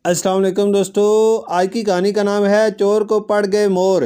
السلام علیکم دوستو، آج کی کہانی کا نام ہے چور کو پڑ گئے مور۔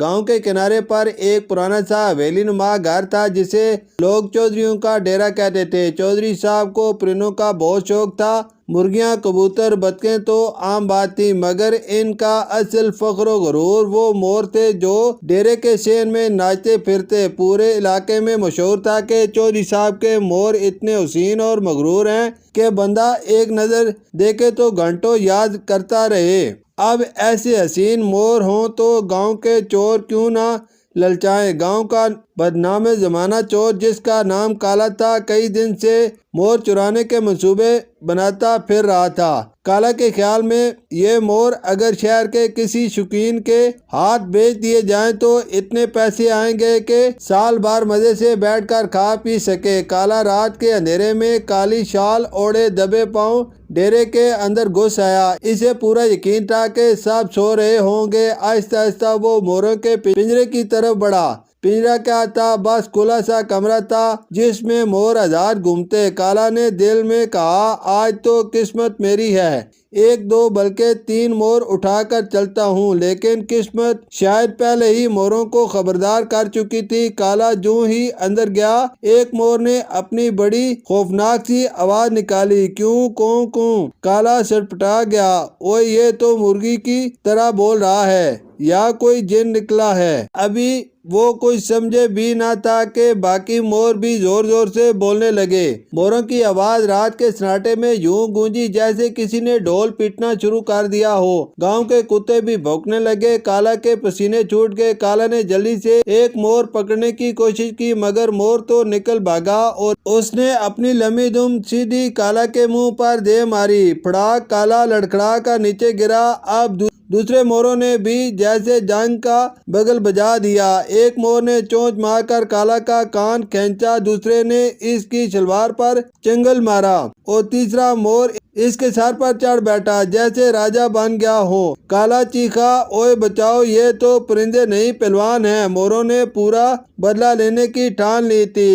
گاؤں کے کنارے پر ایک پرانا سا حویلی نما گھر تھا جسے لوگ چودھریوں کا ڈیرا کہتے تھے۔ چودھری صاحب کو پرندوں کا بہت شوق تھا۔ مرغیاں، کبوتر، بطخیں تو عام بات تھی، مگر ان کا اصل فخر و غرور وہ مور تھے جو ڈیرے کے صحن میں ناچتے پھرتے۔ پورے علاقے میں مشہور تھا کہ چودھری صاحب کے مور اتنے حسین اور مغرور ہیں کہ بندہ ایک نظر دیکھے تو گھنٹوں یاد کرتا رہے۔ اب ایسے حسین مور ہوں تو گاؤں کے چور کیوں نہ للچائیں۔ گاؤں کا بدنام زمانہ چور جس کا نام کالا تھا کئی دن سے مور چرانے کے منصوبے بناتا پھر رہا تھا۔ کالا کے خیال میں یہ مور اگر شہر کے کسی شوقین کے ہاتھ بیچ دیے جائیں تو اتنے پیسے آئیں گے کہ سال بھر مزے سے بیٹھ کر کھا پی سکے۔ کالا رات کے اندھیرے میں کالی شال اوڑھے دبے پاؤں ڈیرے کے اندر گھس آیا۔ اسے پورا یقین تھا کہ سب سو رہے ہوں گے۔ آہستہ آہستہ وہ موروں کے پنجرے کی طرف بڑھا۔ پنجرہ کیا تھا، بس کھلا سا کمرہ تھا جس میں مور آزاد گھومتے۔ کالا نے دل میں کہا، آج تو قسمت میری ہے، ایک دو بلکہ تین مور اٹھا کر چلتا ہوں۔ لیکن قسمت شاید پہلے ہی موروں کو خبردار کر چکی تھی۔ کالا جوں ہی اندر گیا، ایک مور نے اپنی بڑی خوفناک سی آواز نکالی، کیوں کوں کوں۔ کالا سٹپٹا گیا، اوئے یہ تو مرغی کی طرح بول رہا ہے یا کوئی جن نکلا ہے۔ ابھی وہ کچھ سمجھے بھی نہ تھا کہ باقی مور بھی زور زور سے بولنے لگے۔ موروں کی آواز رات کے سناٹے میں یوں گونجی جیسے کسی نے ڈھول پیٹنا شروع کر دیا ہو۔ گاؤں کے کتے بھی بھونکنے لگے۔ کالا کے پسینے چھوٹ گئے۔ کالا نے جلدی سے ایک مور پکڑنے کی کوشش کی مگر مور تو نکل بھاگا اور اس نے اپنی لمبی دم سیدھی کالا کے منہ پر دے ماری۔ پھڑاک! کالا لڑکھڑا کر نیچے گرا۔ اب دوسرے موروں نے بھی جیسے جنگ کا بگل بجا دیا۔ ایک مور نے چونچ مار کر کالا کا کان کھینچا، دوسرے نے اس کی شلوار پر چنگل مارا اور تیسرا مور اس کے سر پر چڑھ بیٹھا جیسے راجا بن گیا ہو۔ کالا چیخا، اوئے بچاؤ، یہ تو پرندے نہیں پہلوان ہیں۔ موروں نے پورا بدلہ لینے کی ٹھان لی تھی۔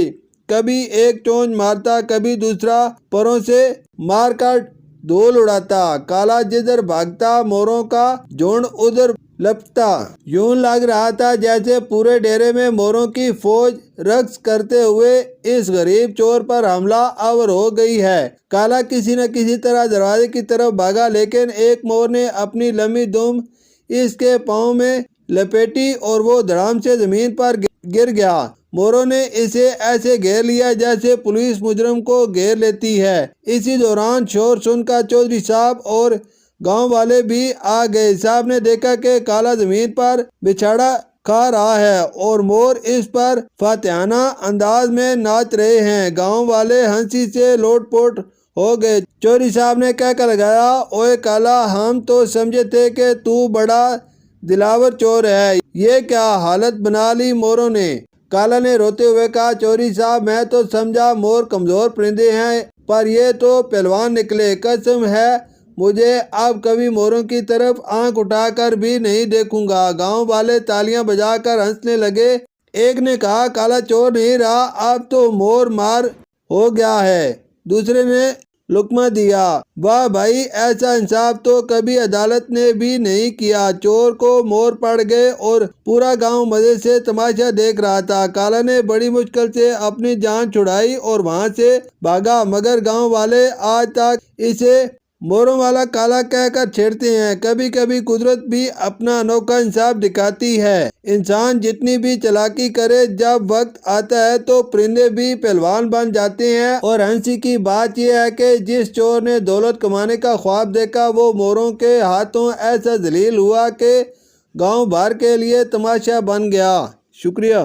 کبھی ایک چونچ مارتا، کبھی دوسرا پروں سے مار کر دھول اڑاتا۔ کالا جدھر بھاگتا موروں کا جھنڈ ادھر لپکتا۔ یوں لگ رہا تھا جیسے پورے ڈیرے میں موروں کی فوج رقص کرتے ہوئے اس غریب چور پر حملہ آور ہو گئی ہے۔ کالا کسی نہ کسی طرح دروازے کی طرف بھاگا لیکن ایک مور نے اپنی لمبی دم اس کے پاؤں میں لپیٹی اور وہ دھڑام سے زمین پر گر گیا۔ موروں نے اسے ایسے گھیر لیا جیسے پولیس مجرم کو گھیر لیتی ہے۔ اسی دوران شور سن کر چودھری صاحب اور گاؤں والے بھی آ گئے۔ صاحب نے دیکھا کہ کالا زمین پر بچھڑا کھا رہا ہے اور مور اس پر فاتحانہ انداز میں ناچ رہے ہیں۔ گاؤں والے ہنسی سے لوٹ پوٹ ہو گئے۔ چودھری صاحب نے کہہ کر لگایا، اوئے کالا، ہم تو سمجھے تھے کہ تو بڑا دلاور چور ہے، یہ کیا حالت بنا لی موروں نے۔ کالا نے روتے ہوئے کہا، چودھری صاحب میں تو سمجھا مور کمزور پرندے ہیں پر یہ تو پہلوان نکلے۔ قسم ہے مجھے اب کبھی موروں کی طرف آنکھ اٹھا کر بھی نہیں دیکھوں گا۔ گاؤں والے تالیاں بجا کر ہنسنے لگے۔ ایک نے کہا، کالا چور نہیں رہا، اب تو مور مار ہو گیا ہے۔ دوسرے نے لقمہ دیا، واہ بھائی، ایسا انصاف تو کبھی عدالت نے بھی نہیں کیا۔ چور کو مور پڑ گئے اور پورا گاؤں مزے سے تماشا دیکھ رہا تھا۔ کالا نے بڑی مشکل سے اپنی جان چھڑائی اور وہاں سے بھاگا مگر گاؤں والے آج تک اسے موروں والا کالا کہہ کر چھیڑتے ہیں۔ کبھی کبھی قدرت بھی اپنا انوکھا انصاف دکھاتی ہے۔ انسان جتنی بھی چالاکی کرے جب وقت آتا ہے تو پرندے بھی پہلوان بن جاتے ہیں۔ اور ہنسی کی بات یہ ہے کہ جس چور نے دولت کمانے کا خواب دیکھا وہ موروں کے ہاتھوں ایسا ذلیل ہوا کہ گاؤں بھر کے لیے تماشا بن گیا۔ شکریہ۔